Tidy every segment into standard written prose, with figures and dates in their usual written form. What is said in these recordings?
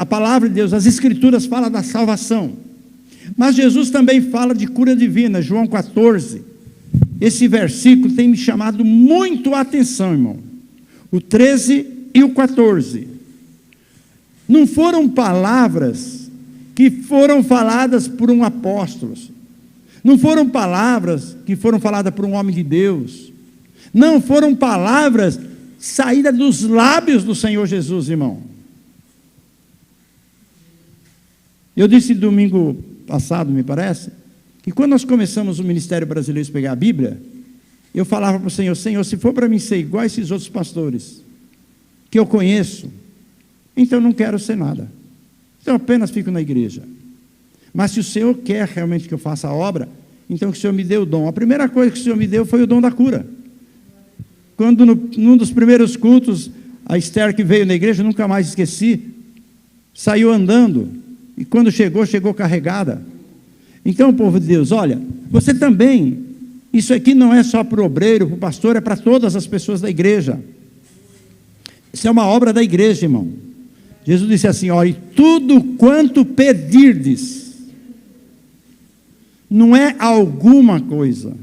a palavra de Deus, as Escrituras falam da salvação. Mas Jesus também fala de cura divina, João 14. Esse versículo tem me chamado muito a atenção, irmão. O 13 e o 14. Não foram palavras que foram faladas por um apóstolo. Não foram palavras que foram faladas por um homem de Deus. Não foram palavras saídas dos lábios do Senhor Jesus, irmão. Eu disse domingo passado, me parece, que quando nós começamos o Ministério Brasileiro a pegar a Bíblia, eu falava para o Senhor: Senhor, se for para mim ser igual a esses outros pastores que eu conheço, então eu não quero ser nada. Então eu apenas fico na igreja. Mas se o Senhor quer realmente que eu faça a obra, então que o Senhor me dê o dom. A primeira coisa que o Senhor me deu foi o dom da cura. Quando num dos primeiros cultos, a Esther que veio na igreja, nunca mais esqueci, saiu andando, e quando chegou carregada. Então, povo de Deus, olha, você também, isso aqui não é só para o obreiro, para o pastor, é para todas as pessoas da igreja. Isso é uma obra da igreja, irmão. Jesus disse assim: ó, e tudo quanto pedirdes, não é alguma coisa,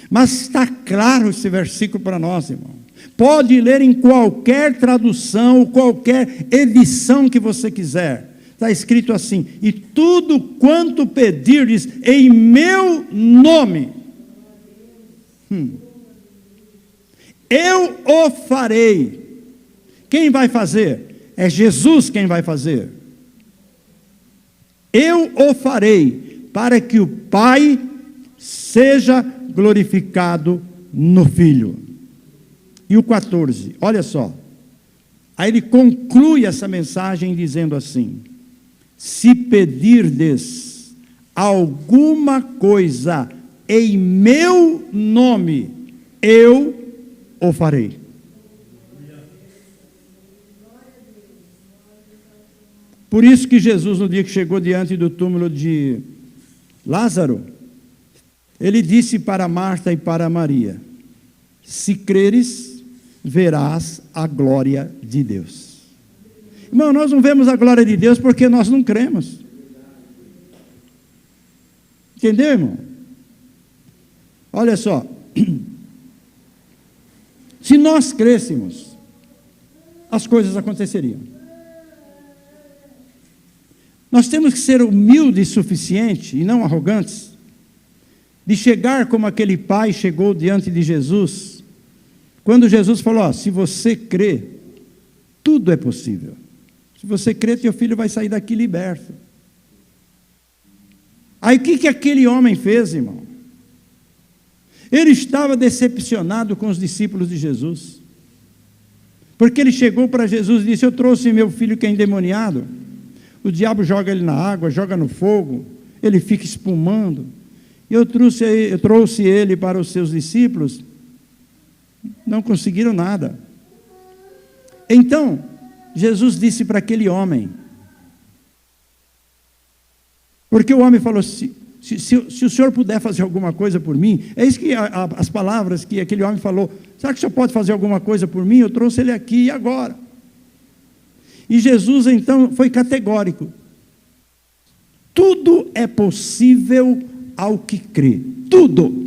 mas está claro esse versículo para nós, irmão. Pode ler em qualquer tradução, qualquer edição que você quiser. Está escrito assim: e tudo quanto pedirdes em meu nome, eu o farei. Quem vai fazer? É Jesus quem vai fazer. Eu o farei, para que o Pai seja glorificado no Filho. E o 14, olha só. Aí ele conclui essa mensagem dizendo assim: se pedirdes alguma coisa em meu nome, eu o farei. Por isso que Jesus, no dia que chegou diante do túmulo de Lázaro, ele disse para Marta e para Maria: se creres, verás a glória de Deus. Irmão, nós não vemos a glória de Deus porque nós não cremos. Entendeu, irmão? Olha só. Se nós crêssemos, as coisas aconteceriam. Nós temos que ser humildes o suficiente, e não arrogantes, de chegar como aquele pai chegou diante de Jesus, quando Jesus falou: ó, se você crê, tudo é possível. Se você crê, teu filho vai sair daqui liberto. Aí o que aquele homem fez, irmão? Ele estava decepcionado com os discípulos de Jesus, porque ele chegou para Jesus e disse: eu trouxe meu filho que é endemoniado. O diabo joga ele na água, joga no fogo, ele fica espumando. Eu trouxe ele para os seus discípulos, não conseguiram nada. Então, Jesus disse para aquele homem, porque o homem falou: se o senhor puder fazer alguma coisa por mim, é isso que as palavras que aquele homem falou: será que o senhor pode fazer alguma coisa por mim? Eu trouxe ele aqui e agora. E Jesus então foi categórico: tudo é possível ao que crê, tudo.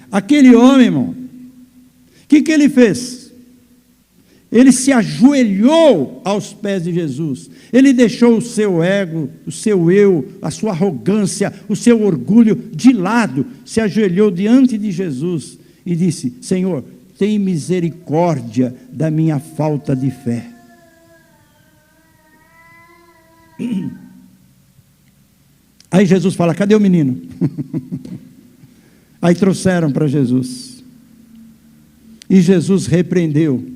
Aquele homem, irmão, o que ele fez? Ele se ajoelhou aos pés de Jesus. Ele deixou o seu ego, o seu eu, a sua arrogância, o seu orgulho de lado, se ajoelhou diante de Jesus e disse: Senhor, tem misericórdia da minha falta de fé. Aí Jesus fala: cadê o menino? Aí trouxeram para Jesus. E Jesus repreendeu.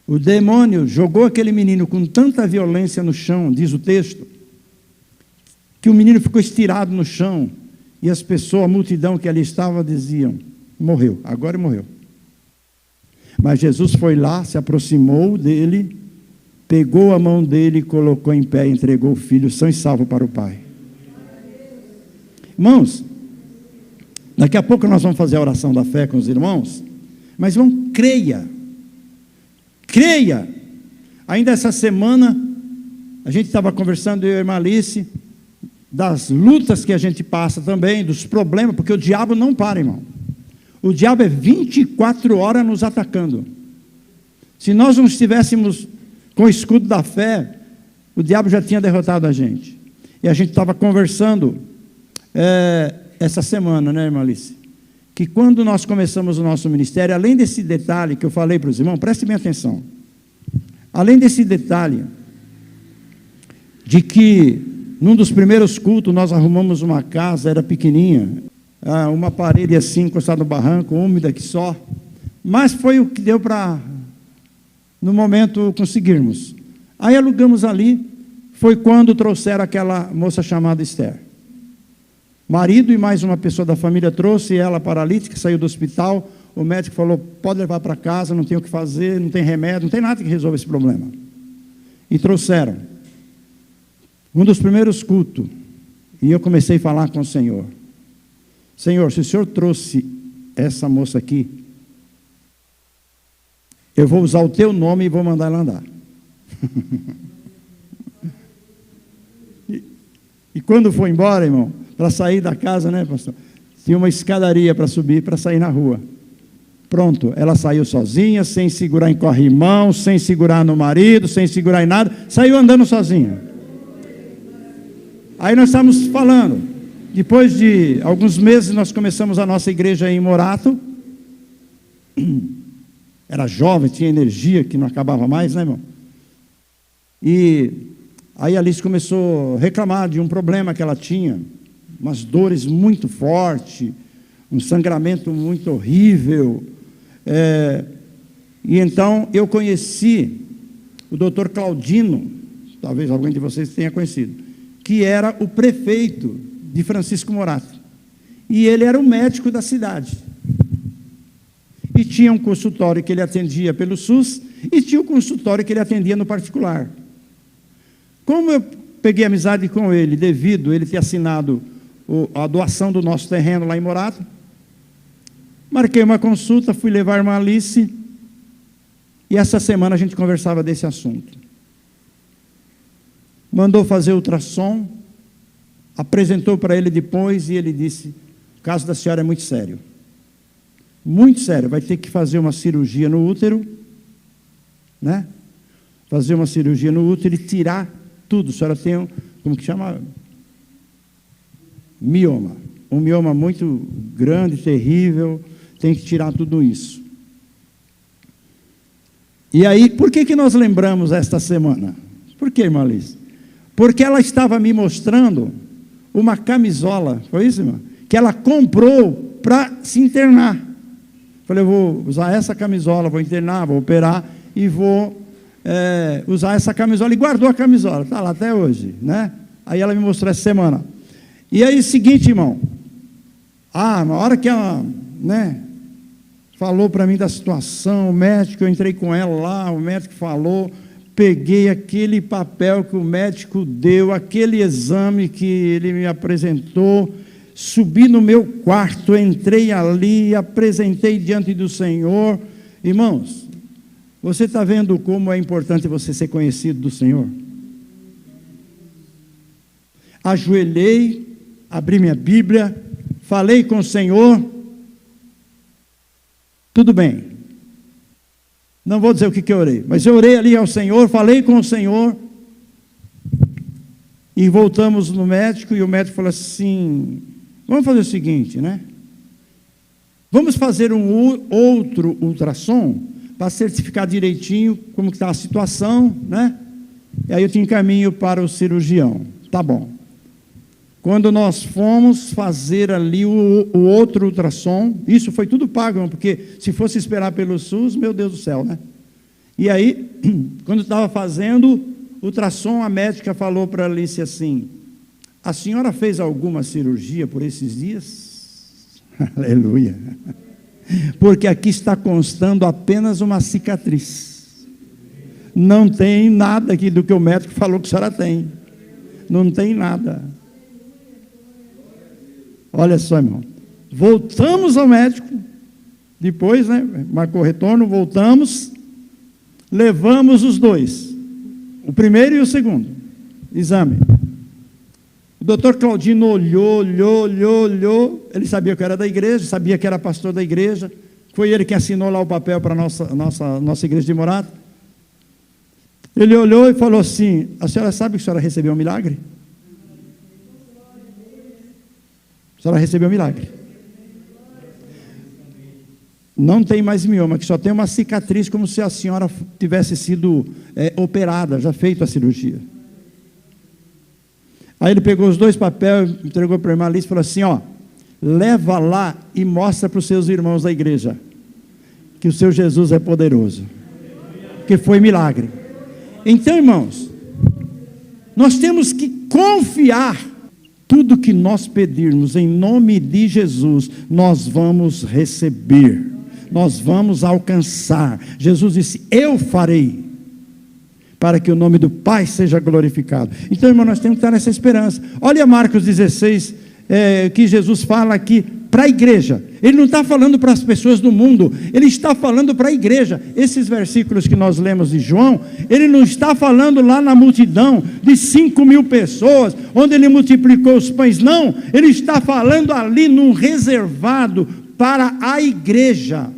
O demônio jogou aquele menino com tanta violência no chão, diz o texto, que o menino ficou estirado no chão. E as pessoas, a multidão que ali estava, diziam: morreu, agora morreu. Mas Jesus foi lá, se aproximou dele, pegou a mão dele, colocou em pé e entregou o filho são e salvo para o Pai. Irmãos, daqui a pouco nós vamos fazer a oração da fé com os irmãos, mas irmão, creia, Ainda essa semana, a gente estava conversando, eu e a irmã Alice, das lutas que a gente passa também, dos problemas, porque o diabo não para, irmão. O diabo é 24 horas nos atacando. Se nós não estivéssemos com o escudo da fé, o diabo já tinha derrotado a gente. E a gente estava conversando essa semana, né, irmã Alice? Que quando nós começamos o nosso ministério, além desse detalhe que eu falei para os irmãos, prestem bem atenção. Além desse detalhe, de que num dos primeiros cultos nós arrumamos uma casa, era pequenininha, uma parede assim, encostada no barranco, úmida que só, mas foi o que deu para, no momento, conseguirmos. Aí alugamos ali, foi quando trouxeram aquela moça chamada Esther. Marido e mais uma pessoa da família trouxe ela paralítica, saiu do hospital, o médico falou, pode levar para casa, não tem o que fazer, não tem remédio, não tem nada que resolva esse problema. E trouxeram. Um dos primeiros cultos, e eu comecei a falar com o Senhor. Senhor, se o Senhor trouxe essa moça aqui, eu vou usar o teu nome e vou mandar ela andar. E quando foi embora, irmão, para sair da casa, né, pastor? Tinha uma escadaria para subir, para sair na rua. Pronto, ela saiu sozinha, sem segurar em corrimão, sem segurar no marido, sem segurar em nada, saiu andando sozinha. Aí nós estávamos falando, depois de alguns meses nós começamos a nossa igreja em Morato. Era jovem, tinha energia que não acabava mais, né, irmão? E aí a Alice começou a reclamar de um problema que ela tinha, umas dores muito fortes, um sangramento muito horrível. E então eu conheci o doutor Claudino, talvez alguém de vocês tenha conhecido, que era o prefeito de Francisco Morato. E ele era o médico da cidade. E tinha um consultório que ele atendia pelo SUS, e tinha um consultório que ele atendia no particular. Como eu peguei amizade com ele, devido a ele ter assinado a doação do nosso terreno lá em Morato, marquei uma consulta, fui levar a irmã Alice, e essa semana a gente conversava desse assunto. Mandou fazer ultrassom, apresentou para ele depois, e ele disse, o caso da senhora é muito sério. Muito sério, vai ter que fazer uma cirurgia no útero, né? Fazer uma cirurgia no útero e tirar tudo. A senhora tem, como que chama? Mioma. Um mioma muito grande, terrível, tem que tirar tudo isso. E aí, por que nós lembramos esta semana? Por que, irmã Alice? Porque ela estava me mostrando uma camisola, foi isso, irmã? Que ela comprou para se internar. Falei, eu vou usar essa camisola, vou internar, vou operar e vou usar essa camisola. E guardou a camisola, está lá até hoje, né? Aí ela me mostrou essa semana. E aí, seguinte, irmão, na hora que ela, né, falou para mim da situação, o médico, eu entrei com ela lá, o médico falou, peguei aquele papel que o médico deu, aquele exame que ele me apresentou, subi no meu quarto, entrei ali, apresentei diante do Senhor. Irmãos, você está vendo como é importante você ser conhecido do Senhor? Ajoelhei, abri minha Bíblia, falei com o Senhor, tudo bem, não vou dizer o que eu orei, mas eu orei ali ao Senhor, falei com o Senhor, e voltamos no médico, e o médico falou assim, vamos fazer o seguinte, né? Vamos fazer um outro ultrassom, para certificar direitinho como está a situação, né? E aí eu te encaminho para o cirurgião, tá bom. Quando nós fomos fazer ali o outro ultrassom, isso foi tudo pago, porque se fosse esperar pelo SUS, meu Deus do céu, né? E aí, quando estava fazendo o ultrassom, a médica falou para a Alice assim, a senhora fez alguma cirurgia por esses dias? Aleluia! Porque aqui está constando apenas uma cicatriz. Não tem nada aqui do que o médico falou que a senhora tem. Não tem nada. Olha só, irmão. Voltamos ao médico. Depois, né? Marcou retorno, voltamos. Levamos os dois. O primeiro e o segundo exame. O doutor Claudino olhou. Ele sabia que eu era da igreja, sabia que era pastor da igreja. Foi ele que assinou lá o papel para a nossa igreja de Morato. Ele olhou e falou assim: a senhora sabe que a senhora recebeu um milagre? A senhora recebeu um milagre. Não tem mais mioma, que só tem uma cicatriz, como se a senhora tivesse sido operada, já feito a cirurgia. Aí ele pegou os 2 papéis, entregou para a irmã Alice e falou assim: ó, leva lá e mostra para os seus irmãos da igreja que o seu Jesus é poderoso, que foi milagre. Então, irmãos, nós temos que confiar. Tudo que nós pedirmos em nome de Jesus, nós vamos receber, nós vamos alcançar. Jesus disse: eu farei, para que o nome do Pai seja glorificado. Então, irmão, nós temos que estar nessa esperança. Olha Marcos 16, que Jesus fala aqui para a igreja. Ele não está falando para as pessoas do mundo, ele está falando para a igreja. Esses versículos que nós lemos de João, ele não está falando lá na multidão de 5.000 pessoas, onde ele multiplicou os pães, não. Ele está falando ali num reservado para a igreja.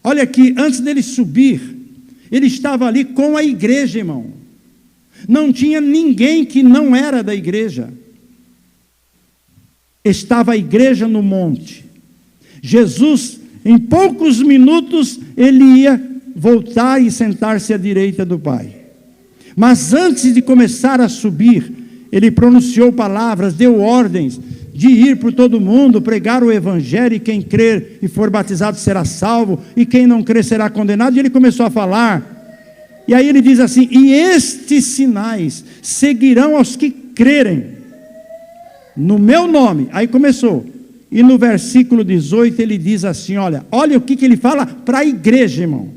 Olha aqui, antes dele subir, ele estava ali com a igreja, irmão. Não tinha ninguém que não era da igreja. Estava a igreja no monte. Jesus, em poucos minutos, ele ia voltar e sentar-se à direita do Pai. Mas antes de começar a subir, ele pronunciou palavras, deu ordens de ir por todo mundo, pregar o evangelho, e quem crer e for batizado será salvo, e quem não crer será condenado. E ele começou a falar, e aí ele diz assim: e estes sinais seguirão aos que crerem no meu nome. Aí começou, e no versículo 18 ele diz assim: olha o que ele fala para a igreja, irmão: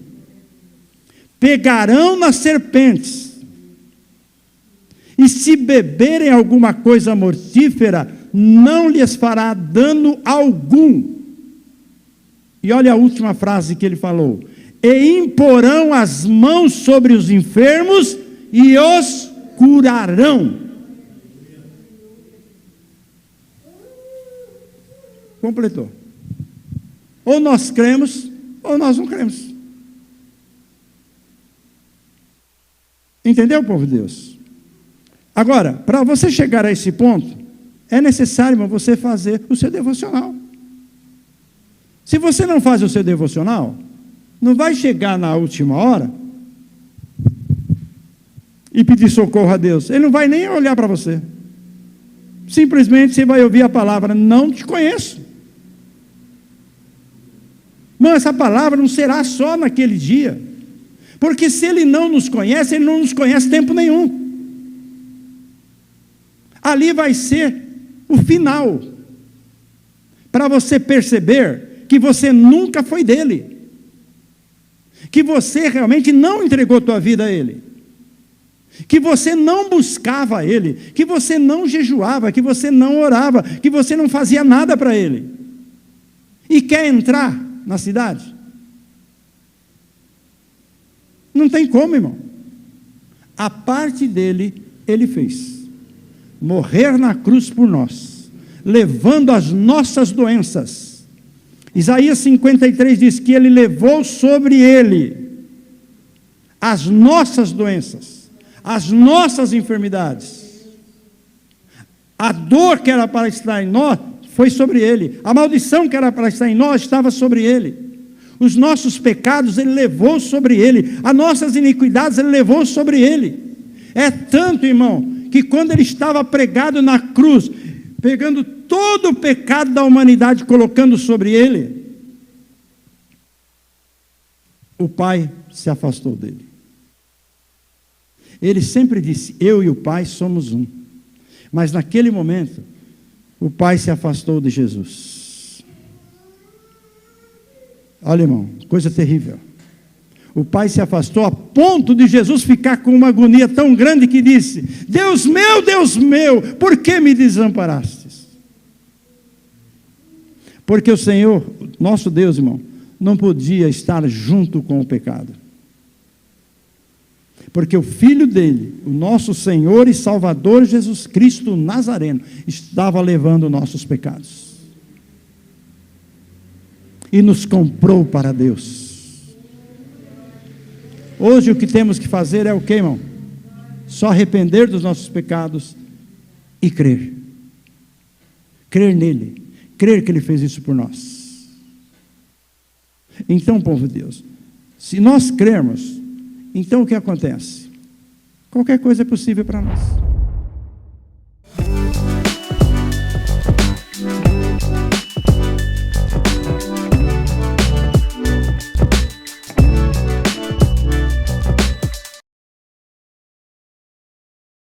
pegarão nas serpentes, e se beberem alguma coisa mortífera, não lhes fará dano algum. E olha a última frase que ele falou: e imporão as mãos sobre os enfermos e os curarão. Completou. Ou nós cremos, ou nós não cremos. Entendeu, povo de Deus? Agora, para você chegar a esse ponto, é necessário, irmão, você fazer o seu devocional. Se você não faz o seu devocional, não vai chegar na última hora e pedir socorro a Deus. Ele não vai nem olhar para você. Simplesmente você vai ouvir a palavra: não te conheço. Mas essa palavra não será só naquele dia, porque se ele não nos conhece, ele não nos conhece tempo nenhum. Ali vai ser o final, para você perceber que você nunca foi dele, que você realmente não entregou tua vida a ele, que você não buscava ele, que você não jejuava, que você não orava, que você não fazia nada para ele, e quer entrar na cidade? Não tem como, irmão. A parte dele, ele fez. Morrer na cruz por nós, levando as nossas doenças. Isaías 53 diz que ele levou sobre ele as nossas doenças, as nossas enfermidades. A dor que era para estar em nós foi sobre ele. A maldição que era para estar em nós estava sobre ele. Os nossos pecados ele levou sobre ele. As nossas iniquidades ele levou sobre ele. É tanto, irmão, que quando ele estava pregado na cruz, pegando todo o pecado da humanidade, colocando sobre ele, o Pai se afastou dele. Ele sempre disse: eu e o Pai somos um. Mas naquele momento, o Pai se afastou de Jesus. Olha, irmão, coisa terrível. O Pai se afastou a ponto de Jesus ficar com uma agonia tão grande que disse: Deus meu, por que me desamparastes? Porque o Senhor, nosso Deus, irmão, não podia estar junto com o pecado. Porque o Filho dele, o nosso Senhor e Salvador Jesus Cristo Nazareno, estava levando nossos pecados. E nos comprou para Deus. Hoje o que temos que fazer é o quê, irmão? Só arrepender dos nossos pecados e crer. Crer nele. Crer que ele fez isso por nós. Então, povo de Deus, se nós crermos, então o que acontece? Qualquer coisa é possível para nós.